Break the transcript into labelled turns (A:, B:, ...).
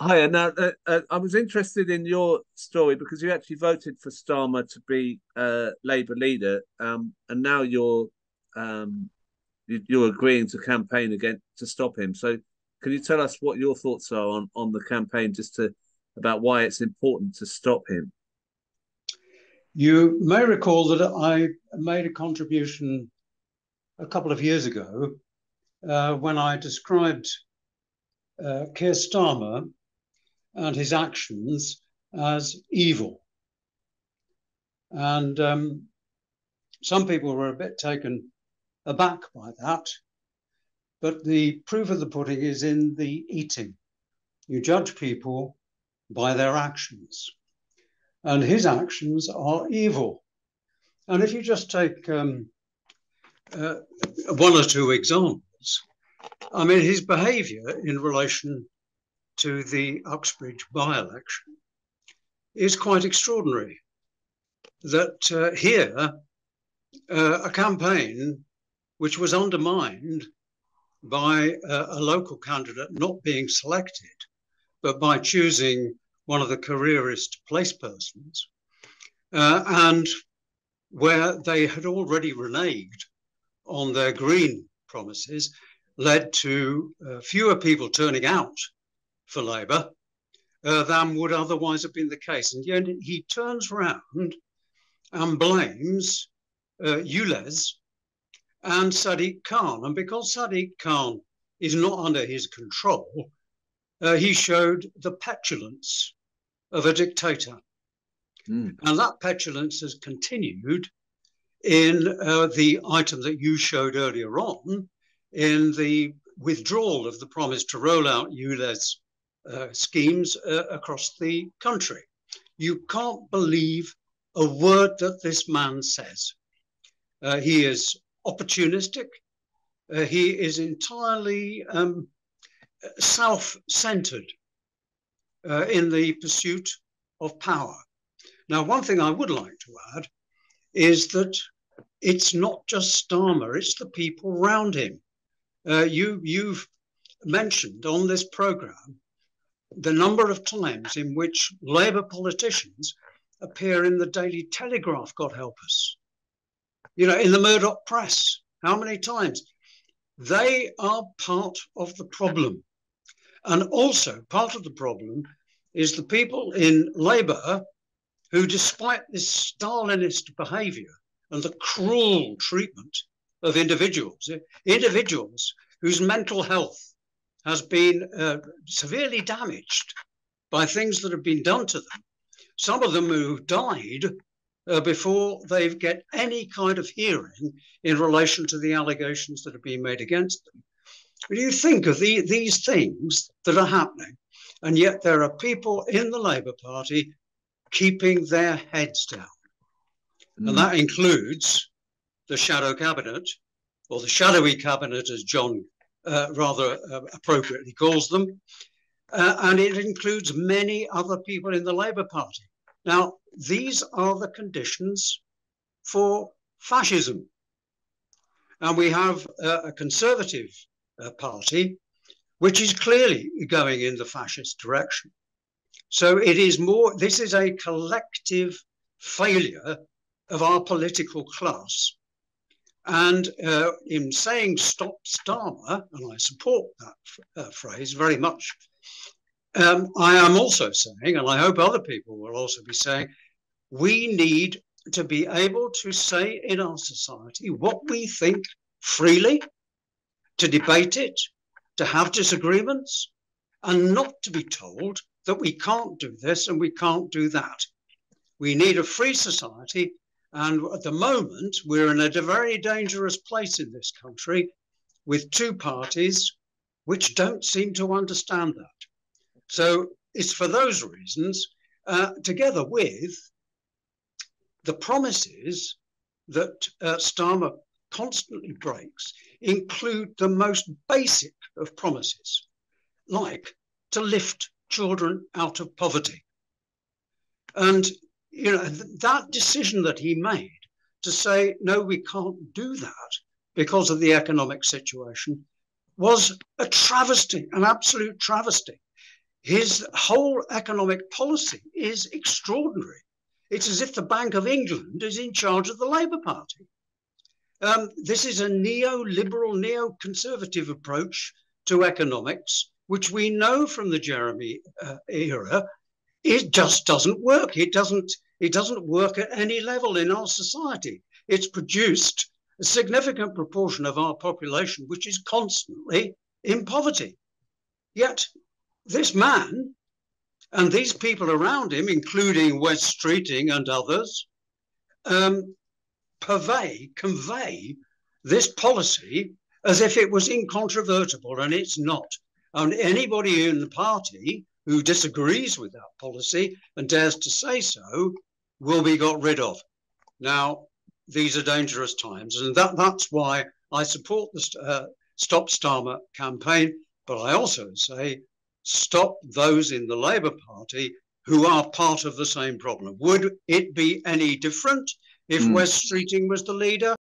A: Hi, now I was interested in your story because you actually voted for Starmer to be Labour leader, and now um, you're agreeing to campaign again to stop him. So, can you tell us what your thoughts are on the campaign, just to about why it's important to stop him?
B: You may recall that I made a contribution a couple of years ago when I described Keir Starmer and his actions as evil. And some people were a bit taken aback by that. But the proof of the pudding is in the eating. You judge people by their actions. And his actions are evil. And if you just take uh, one or two examples, I mean, his behaviour in relation to the Uxbridge by-election is quite extraordinary. That here, a campaign which was undermined by a local candidate not being selected, but by choosing one of the careerist place persons, and where they had already reneged on their green promises, led to fewer people turning out for Labour than would otherwise have been the case. And yet he turns around and blames ULEZ and Sadiq Khan. And because Sadiq Khan is not under his control, he showed the petulance of a dictator.
A: Mm.
B: And that petulance has continued in the item that you showed earlier on, in the withdrawal of the promise to roll out ULEZ schemes across the country. You can't believe a word that this man says. He is opportunistic. He is entirely self-centered in the pursuit of power. Now, one thing I would like to add is that it's not just Starmer, it's the people around him. You've mentioned on this programme the number of times in which Labour politicians appear in the Daily Telegraph, God help us. You know, in the Murdoch press, how many times? They are part of the problem. And also part of the problem is the people in Labour who, despite this Stalinist behaviour and the cruel treatment of individuals whose mental health has been severely damaged by things that have been done to them, some of them who died before they get any kind of hearing in relation to the allegations that have been made against them. When you think of these things that are happening, and yet there are people in the Labour Party keeping their heads down. And
A: Mm.
B: that includes the shadow cabinet, or the shadowy cabinet, as John rather appropriately calls them. And it includes many other people in the Labour Party. Now, these are the conditions for fascism. And we have a Conservative party which is clearly going in the fascist direction. So it is more, this is a collective failure of our political class. And in saying stop Starmer, and I support that phrase very much, I am also saying, and I hope other people will also be saying, we need to be able to say in our society what we think freely, to debate it, to have disagreements, and not to be told that we can't do this and we can't do that. We need a free society, and at the moment we're in a very dangerous place in this country with two parties which don't seem to understand that. So it's for those reasons, together with the promises that Starmer constantly breaks, include the most basic of promises, like to lift children out of poverty. And you know, that decision that he made to say, no, we can't do that because of the economic situation was a travesty, an absolute travesty. his whole economic policy is extraordinary. It's as if the Bank of England is in charge of the Labour Party. This is a neoliberal, neoconservative approach to economics, which we know from the Jeremy era. It just doesn't work. It doesn't work at any level in our society. It's produced a significant proportion of our population which is constantly in poverty. Yet this man and these people around him, including West Streeting and others, convey this policy as if it was incontrovertible, and it's not. And anybody in the party who disagrees with that policy and dares to say so will be got rid of. Now, these are dangerous times, and that's why I support the Stop Starmer campaign, but I also say stop those in the Labour Party who are part of the same problem. Would it be any different if West Streeting was the leader?